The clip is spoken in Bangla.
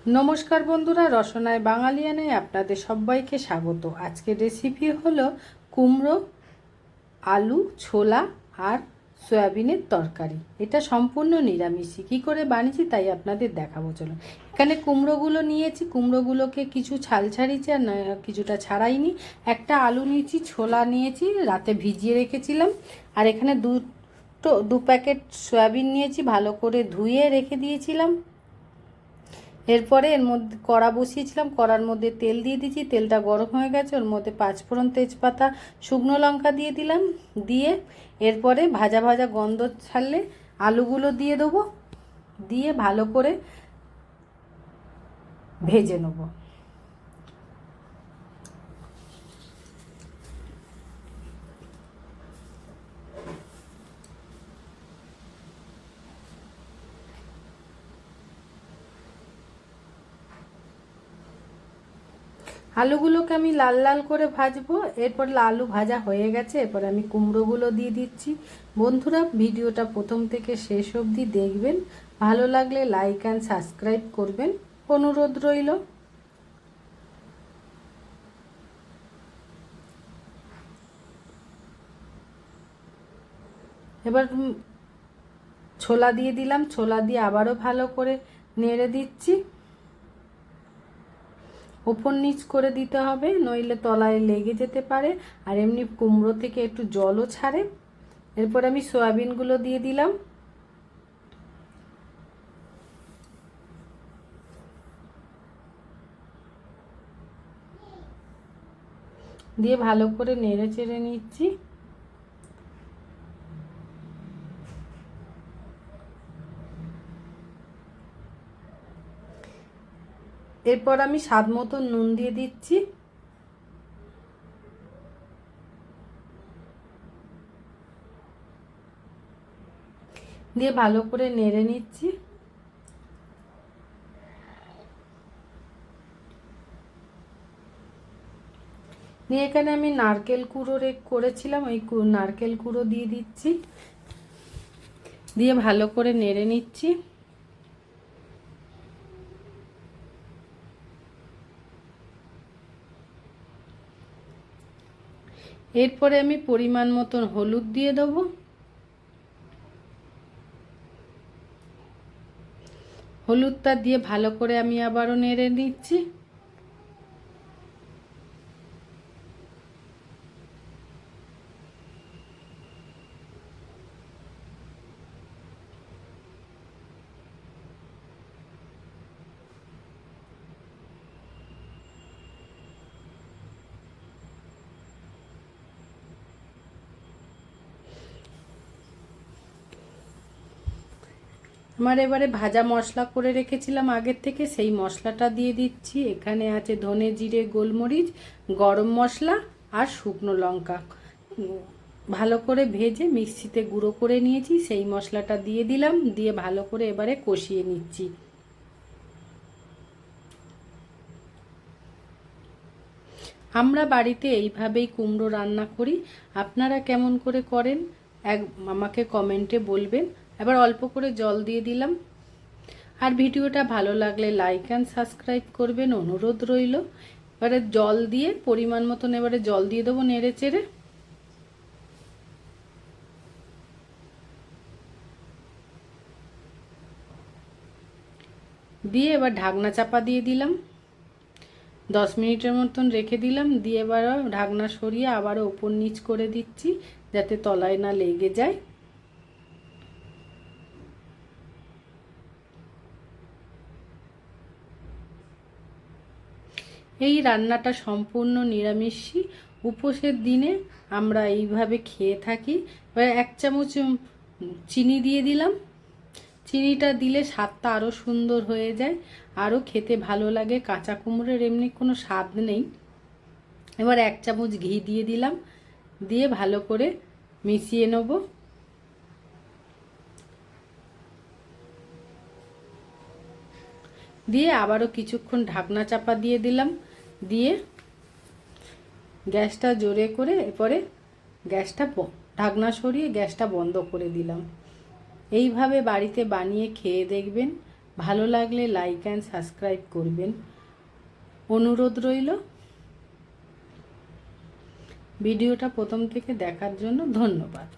নমস্কার বন্ধুরা, রসনায় বাঙালিয়ানায় আপনাদের সবাইকে স্বাগত। আজকের রেসিপি হলো কুমড়ো, আলু, ছোলা আর সয়াবিনের তরকারি। এটা সম্পূর্ণ নিরামিষই। কী করে বানিয়েছি তাই আপনাদের দেখাবো। চলুন। এখানে কুমড়োগুলো নিয়েছি, কুমড়োগুলোকে কিছু ছাল ছাড়িয়েছি আর কিছুটা ছাড়াইনি। একটা আলু নিয়েছি, ছোলা নিয়েছি, রাতে ভিজিয়ে রেখেছিলাম। আর এখানে দু প্যাকেট সয়াবিন নিয়েছি, ভালো করে ধুয়ে রেখে দিয়েছিলাম। এরপরে এর মধ্যে কড়া বসিয়েছিলাম, কড়ার মধ্যে তেল দিয়ে দিয়েছি, তেলটা গরম হয়ে গেছে। ওর মধ্যে পাঁচফোড়ন, তেজপাতা, শুকনো লঙ্কা দিয়ে দিলাম। দিয়ে এরপরে ভাজা ভাজা গন্ধ ছাড়লে আলুগুলো দিয়ে দেবো, দিয়ে ভালো করে ভেজে নেবো। আলুগুলোকে আমি লাল লাল করে ভাজবো। এরপর আলু ভাজা হয়ে গেছে, এরপর আমি কুমড়োগুলো দিয়ে দিচ্ছি। বন্ধুরা, ভিডিওটা প্রথম থেকে শেষ অবধি দেখবেন। ভালো লাগলে লাইক অ্যান্ড সাবস্ক্রাইব করবেন, অনুরোধ রইল। এবার ছোলা দিয়ে দিলাম, ছোলা দিয়ে আবারও ভালো করে নেড়ে দিচ্ছি। ওপর নিচ করে দিতে হবে, নইলে তলায় লেগে যেতে পারে। আর এমনি কুমড়ো থেকে একটু জলও ছাড়ে। এরপর আমি সয়াবিনগুলো দিয়ে দিলাম, দিয়ে ভালো করে নেড়ে চেড়ে নিচ্ছি। এরপর আমি স্বাদ মতো নুন দিয়ে দিচ্ছি। দিয়ে ভালো করে নেড়ে নিচ্ছি। দিয়ে এখানে আমি নারকেল কুড়ো করেছিলাম, ওই নারকেল কুড়ো দিয়ে দিচ্ছি। দিয়ে ভালো করে নেড়ে নিচ্ছি। এরপরে আমি পরিমাণ মতন হলুদ দিয়ে দেবো। হলুদটা দিয়ে ভালো করে আমি আবারও নেড়ে নিচ্ছি। আমার এবারে ভাজা মশলা করে রেখেছিলাম আগের থেকে, সেই মশলাটা দিয়ে দিচ্ছি। এখানে আছে ধনে, জিরে, গোলমরিচ, গরম মশলা আর শুকনো লঙ্কা। ভালো করে ভেজে মিক্সিতে গুঁড়ো করে নিয়েছি, সেই মশলাটা দিয়ে দিলাম। দিয়ে ভালো করে এবারে কষিয়ে নিচ্ছি। আমরা বাড়িতে এইভাবেই কুমড়ো রান্না করি। আপনারা কেমন করে করেন আমাকে কমেন্টে বলবেন। এবার অল্প করে জল দিয়ে দিলাম। আর ভিডিওটা ভালো লাগলে লাইক অ্যান্ড সাবস্ক্রাইব করবেন, অনুরোধ রইল। এবারে জল দিয়ে পরিমাণ মতন এবারে জল দিয়ে দেবো নেড়ে চেড়ে। দিয়ে এবার ঢাকনা চাপা দিয়ে দিলাম, 10 মিনিটের মতন রেখে দিলাম। দিয়ে এবার ঢাকনা সরিয়ে আবারও ওপর নিচ করে দিচ্ছি, যাতে তলায় না লেগে যায়। এই রান্নাটা সম্পূর্ণ নিরামিষই। উপোসের দিনে আমরা এইভাবে খেয়ে থাকি। এবার 1 চামচ চিনি দিয়ে দিলাম। চিনিটা দিলে স্বাদটা আরও সুন্দর হয়ে যায়, আরও খেতে ভালো লাগে। কাঁচা কুমড়োর এমনি কোনো স্বাদ নেই। এবার 1 চামচ ঘি দিয়ে দিলাম, দিয়ে ভালো করে মিশিয়ে নেব। দিয়ে আবারও কিছুক্ষণ ঢাকনা চাপা দিয়ে দিলাম। দিয়ে গ্যাসটা জোরে করে এরপরে ঢাকনা সরিয়ে গ্যাসটা বন্ধ করে দিলাম। এইভাবে বাড়িতে বানিয়ে খেয়ে দেখবেন, ভালো লাগলে লাইক অ্যান্ড সাবস্ক্রাইব করবেন অনুরোধ রইল। ভিডিওটা প্রথম থেকে দেখার জন্য ধন্যবাদ।